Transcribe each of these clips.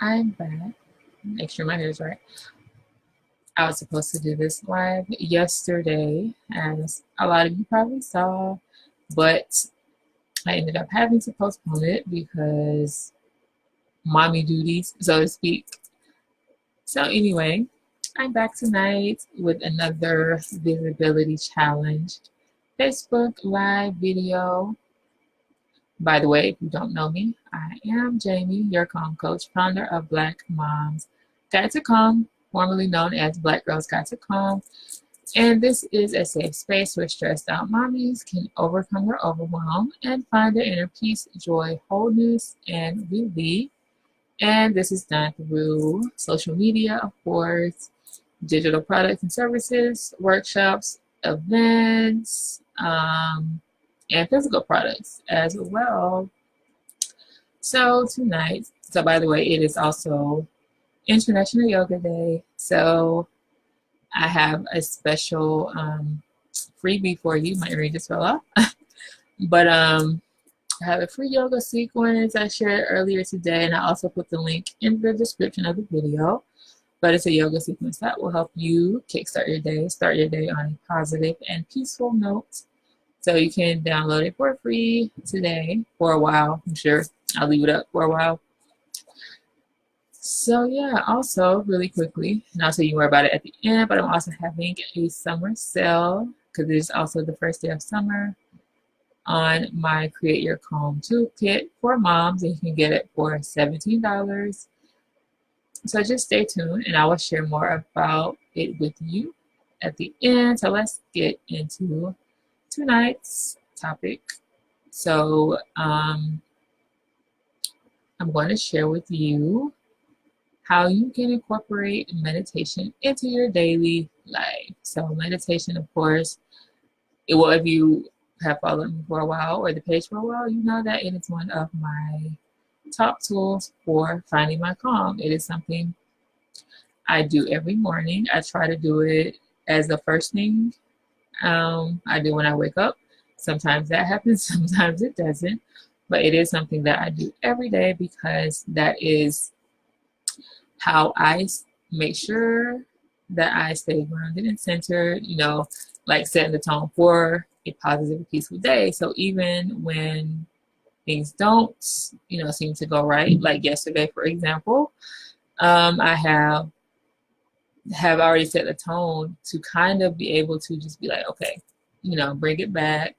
I'm back. Make sure my hair is right. I was supposed to do this live yesterday, as a lot of you probably saw, but I ended up having to postpone it because mommy duties, so to speak. So, anyway, I'm back tonight with another visibility challenge Facebook live video. By the way, if you don't know me, I am Jamie, your calm coach, founder of Black Moms Guide to Calm, formerly known as Black Girls Guide to Calm. And this is a safe space where stressed out mommies can overcome their overwhelm and find their inner peace, joy, wholeness, and relief. And this is done through social media, of course, digital products and services, workshops, events, and physical products as well. So tonight, so by the way, it is also International Yoga Day. So I have a special freebie for you. My earring just fell off. But I have a free yoga sequence I shared earlier today, and I also put the link in the description of the video. But it's a yoga sequence that will help you kickstart your day, start your day on a positive and peaceful note. So you can download it for free today for a while. I'm sure I'll leave it up for a while. So yeah, also really quickly, and I'll tell you more about it at the end, but I'm also having a summer sale because it is also the first day of summer on my Create Your Calm Toolkit for moms, and you can get it for $17. So just stay tuned and I will share more about it with you at the end. So let's get into tonight's topic. So I'm going to share with you how you can incorporate meditation into your daily life. So meditation, of course, if you have followed me for a while or the page for a while, you know that it is one of my top tools for finding my calm. It is something I do every morning. I try to do it as the first thing I do when I wake up. Sometimes that happens, sometimes it doesn't, but it is something that I do every day because that is how I make sure that I stay grounded and centered, like setting the tone for a positive, peaceful day. So even when things don't, seem to go right, like yesterday, for example, I have already set the tone to kind of be able to just be like, okay, bring it back,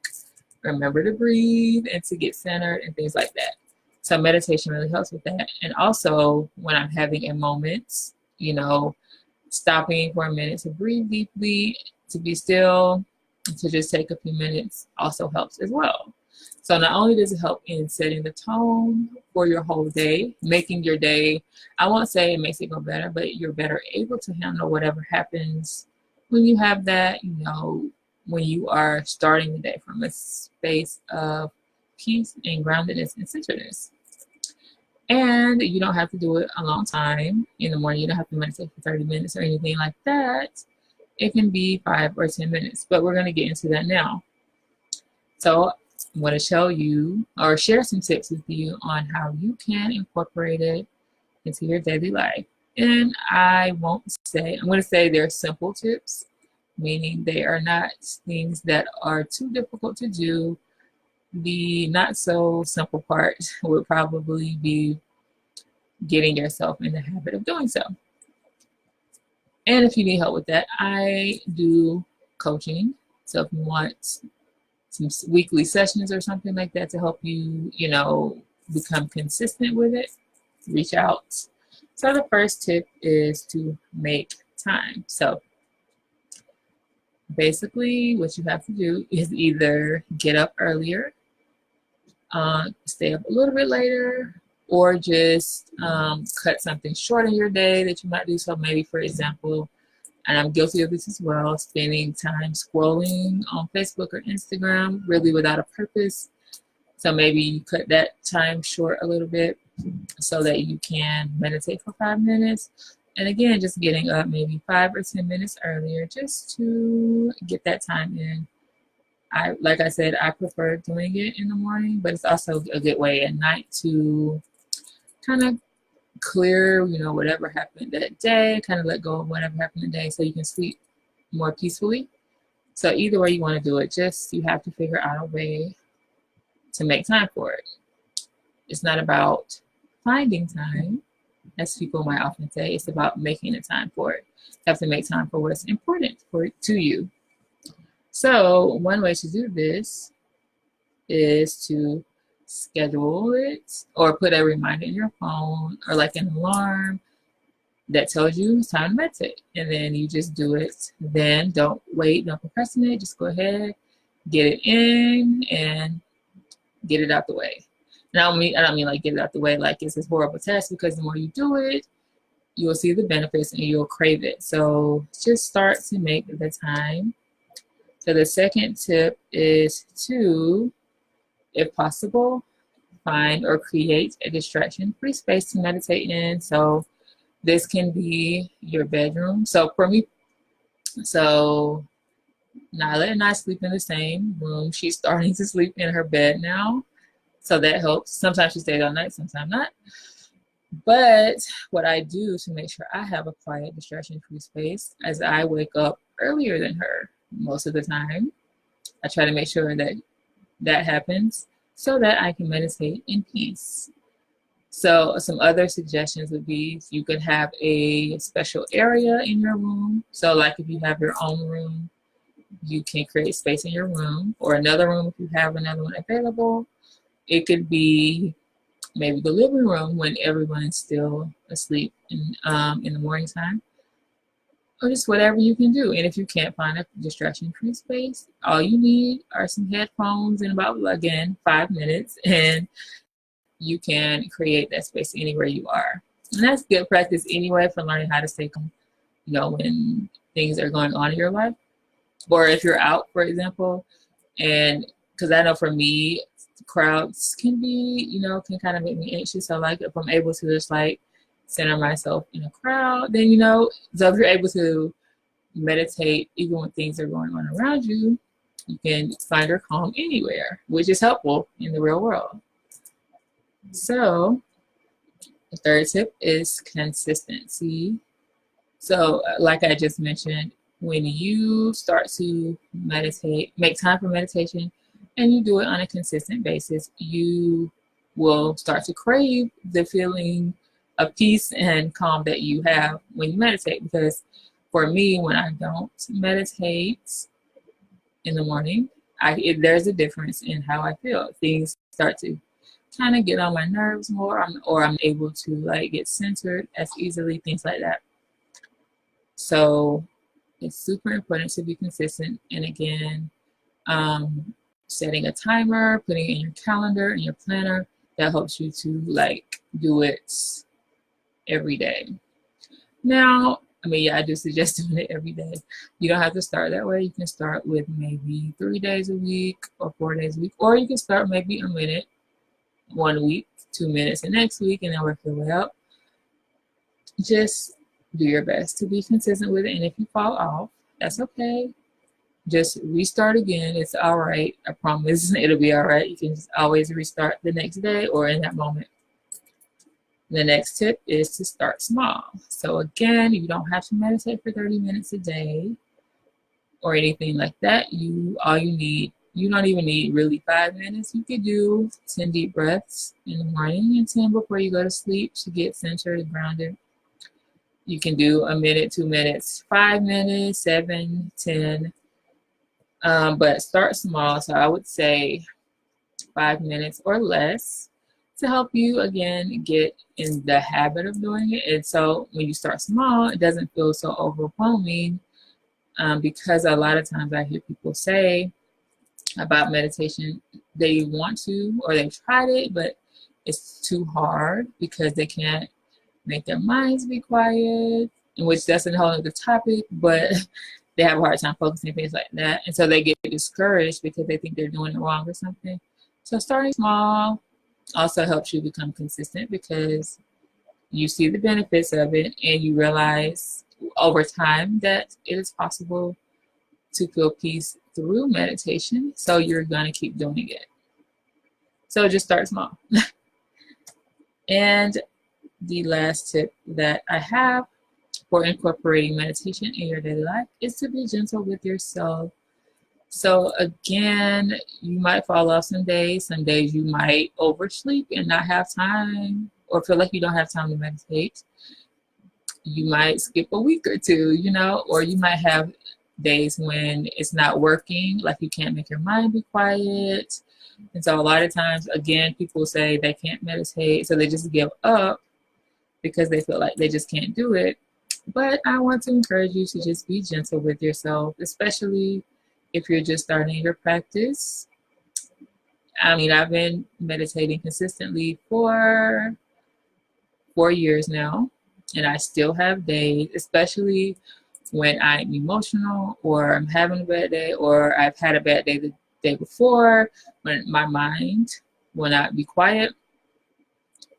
remember to breathe and to get centered and things like that. So meditation really helps with that. And also when I'm having a moment, stopping for a minute to breathe deeply, to be still, to just take a few minutes also helps as well. So not only does it help in setting the tone for your whole day, making your day, I won't say it makes it go better, but you're better able to handle whatever happens when you have that, when you are starting the day from a space of peace and groundedness and centeredness. And you don't have to do it a long time in the morning. You don't have to meditate for 30 minutes or anything like that. It can be 5 or 10 minutes, but we're going to get into that now. So I'm going to show you or share some tips with you on how you can incorporate it into your daily life. And I'm going to say they're simple tips, meaning they are not things that are too difficult to do. The not so simple part would probably be getting yourself in the habit of doing so. And if you need help with that, I do coaching. So if you want some weekly sessions or something like that to help you, become consistent with it, reach out. So the first tip is to make time. So basically what you have to do is either get up earlier, stay up a little bit later, or just cut something short in your day that you might do. So maybe, for example, and I'm guilty of this as well, spending time scrolling on Facebook or Instagram really without a purpose. So maybe you cut that time short a little bit so that you can meditate for 5 minutes. And again, just getting up maybe 5 or 10 minutes earlier just to get that time in. Like I said, I prefer doing it in the morning, but it's also a good way at night to kind of clear, you know, whatever happened that day, kind of let go of whatever happened today so you can sleep more peacefully. So either way you want to do it, just you have to figure out a way to make time for it. It's not about finding time, as people might often say. It's about making the time for it. You have to make time for what's important to you. So one way to do this is to schedule it or put a reminder in your phone or like an alarm that tells you it's time to meditate, and then you just do it. Then don't wait, don't procrastinate, just go ahead, get it in and get it out the way. And I don't mean like get it out the way like it's this horrible task, because the more you do it, you'll see the benefits and you'll crave it. So just start to make the time. So the second tip is to, if possible, find or create a distraction-free space to meditate in. So this can be your bedroom. So for me, so Nyla and I sleep in the same room. She's starting to sleep in her bed now, so that helps. Sometimes she stays all night, sometimes not. But what I do to make sure I have a quiet, distraction-free space, as I wake up earlier than her most of the time, I try to make sure that that happens so that I can meditate in peace. So some other suggestions would be you could have a special area in your room. So like if you have your own room, you can create space in your room, or another room if you have another one available. It could be maybe the living room when everyone's still asleep in the morning time, or just whatever you can do. And if you can't find a distraction-free space, all you need are some headphones and about, again, 5 minutes, and you can create that space anywhere you are. And that's good practice anyway for learning how to stay calm, you know, when things are going on in your life. Or if you're out, for example, and because I know for me, crowds can be, you know, can kind of make me anxious. So like if I'm able to just like center myself in a crowd, then, you know, so if you're able to meditate even when things are going on around you, you can find your calm anywhere, which is helpful in the real world. So the third tip is consistency. So like I just mentioned, when you start to meditate, make time for meditation, and you do it on a consistent basis, you will start to crave the feeling of peace and calm that you have when you meditate. Because for me, when I don't meditate in the morning, there's a difference in how I feel. Things start to kind of get on my nerves more, or I'm able to like get centered as easily, things like that. So it's super important to be consistent. And again, setting a timer, putting it in your calendar, in your planner, that helps you to like do it every day. Now, I mean, yeah, I do suggest doing it every day. You don't have to start that way. You can start with maybe 3 days a week or 4 days a week, or you can start maybe a minute 1 week, 2 minutes the next week, and then work your way up. Just do your best to be consistent with it. And if you fall off, that's okay. Just restart again. It's all right. I promise it'll be all right. You can just always restart the next day or in that moment. The next tip is to start small. So again, you don't have to meditate for 30 minutes a day or anything like that. You don't even need really 5 minutes. You could do 10 deep breaths in the morning and 10 before you go to sleep to get centered and grounded. You can do a minute, 2 minutes, 5 minutes, 7, 10. But start small. So I would say 5 minutes or less to help you, again, get in the habit of doing it. And so when you start small, it doesn't feel so overwhelming, because a lot of times I hear people say about meditation, they want to, or they've tried it, but it's too hard because they can't make their minds be quiet, in which that's a whole other topic, but they have a hard time focusing, things like that. And so they get discouraged because they think they're doing it wrong or something. So starting small also helps you become consistent because you see the benefits of it and you realize over time that it is possible to feel peace through meditation. So you're going to keep doing it. So just start small. And the last tip that I have for incorporating meditation in your daily life is to be gentle with yourself. So again, you might fall off some days. Some days you might oversleep and not have time, or feel like you don't have time to meditate. You might skip a week or two, you know, or you might have days when it's not working, like you can't make your mind be quiet. And so a lot of times, again, people say they can't meditate, so they just give up because they feel like they just can't do it. But I want to encourage you to just be gentle with yourself, especially if you're just starting your practice. I mean, I've been meditating consistently for 4 years now, and I still have days, especially when I'm emotional or I'm having a bad day or I've had a bad day the day before, when my mind will not be quiet.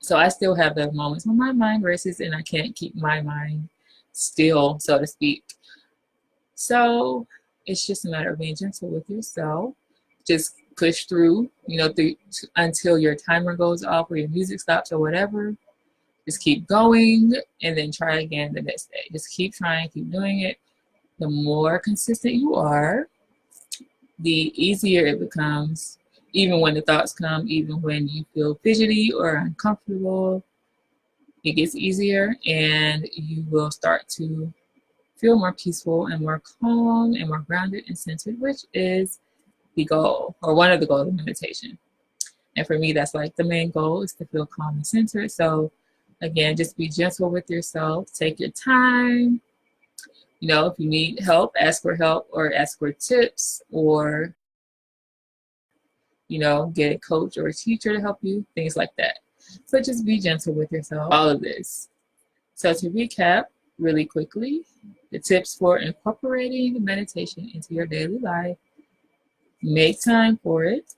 So I still have those moments when my mind races and I can't keep my mind still, so to speak. So it's just a matter of being gentle with yourself. Just push through, you know, until your timer goes off or your music stops or whatever. Just keep going and then try again the next day. Just keep trying, keep doing it. The more consistent you are, the easier it becomes, even when the thoughts come, even when you feel fidgety or uncomfortable. It gets easier and you will start to feel more peaceful and more calm and more grounded and centered, which is the goal, or one of the goals of meditation. And for me, that's like the main goal, is to feel calm and centered. So again, just be gentle with yourself. Take your time. You know, if you need help or ask for tips, or, you know, get a coach or a teacher to help you, things like that. So just be gentle with yourself, all of this. So to recap really quickly, the tips for incorporating meditation into your daily life: make time for it.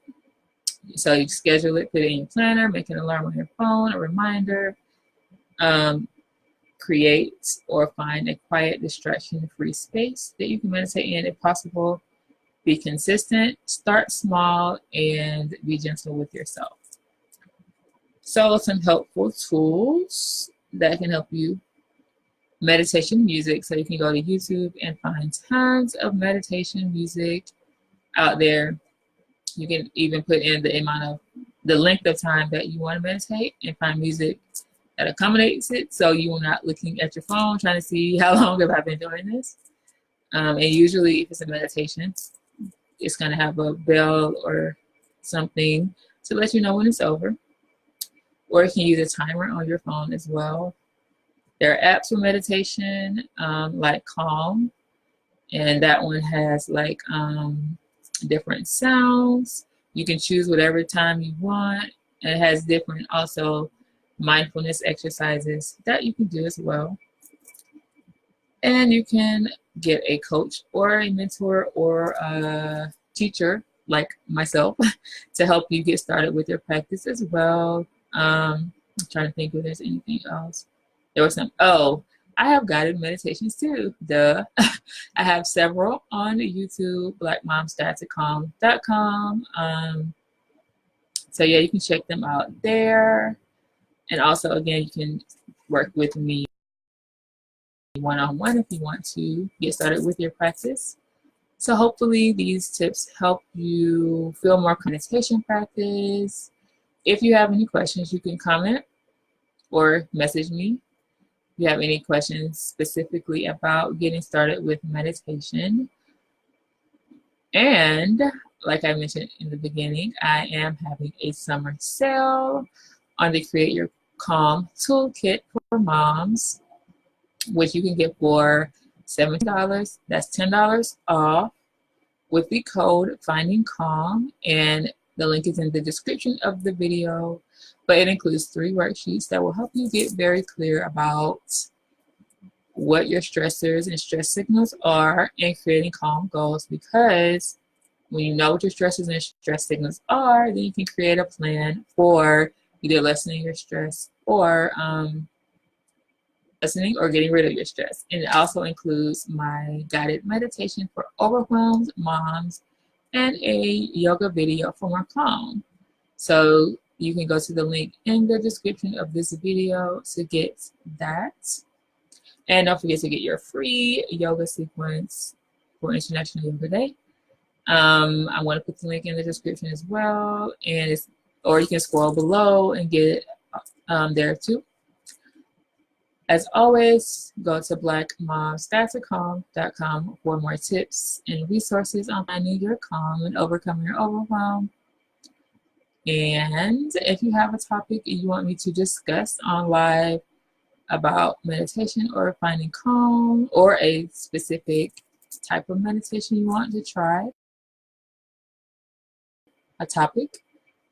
So you schedule it, put it in your planner, make an alarm on your phone, a reminder. Create or find a quiet, distraction-free space that you can meditate in if possible. Be consistent, start small, and be gentle with yourself. So some helpful tools that can help you: meditation music. So you can go to YouTube and find tons of meditation music out there. You can even put in the length of time that you want to meditate and find music that accommodates it, so you're not looking at your phone trying to see how long have I been doing this. And usually if it's a meditation, it's going to have a bell or something to let you know when it's over. Or you can use a timer on your phone as well. There are apps for meditation, like Calm, and that one has like different sounds. You can choose whatever time you want. And it has different also mindfulness exercises that you can do as well. And you can get a coach or a mentor or a teacher like myself to help you get started with your practice as well. I'm trying to think if there's anything else. There was I have guided meditations too. Duh. I have several on YouTube, blackmomsguidetocalm.com. So yeah, you can check them out there. And also, again, you can work with me one-on-one if you want to get started with your practice. So hopefully these tips help you feel more meditation practice. If you have any questions, you can comment or message me. If you have any questions specifically about getting started with meditation. And like I mentioned in the beginning, I am having a summer sale on the Create Your Calm Toolkit for moms, which you can get for $70. That's $10 off with the code Finding Calm, and the link is in the description of the video. But it includes 3 worksheets that will help you get very clear about what your stressors and stress signals are and creating calm goals, because when you know what your stressors and stress signals are, then you can create a plan for either lessening your stress or lessening or getting rid of your stress. And it also includes my guided meditation for overwhelmed moms and a yoga video for more calm. So You can go to the link in the description of this video to get that. And don't forget to get your free yoga sequence for International Yoga Day. I'm going to put the link in the description as well, or you can scroll below and get it there too. As always, go to blackmomstats.com for more tips and resources on finding your calm and overcoming your overwhelm. And if you have a topic you want me to discuss on live about meditation or finding calm, or a specific type of meditation you want to try, a topic,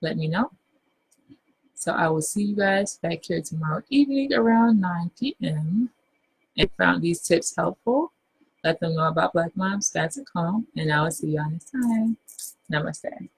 let me know. So I will see you guys back here tomorrow evening around 9 p.m. If you found these tips helpful, let them know about blackmomstats.com, and I will see y'all next time. Namaste.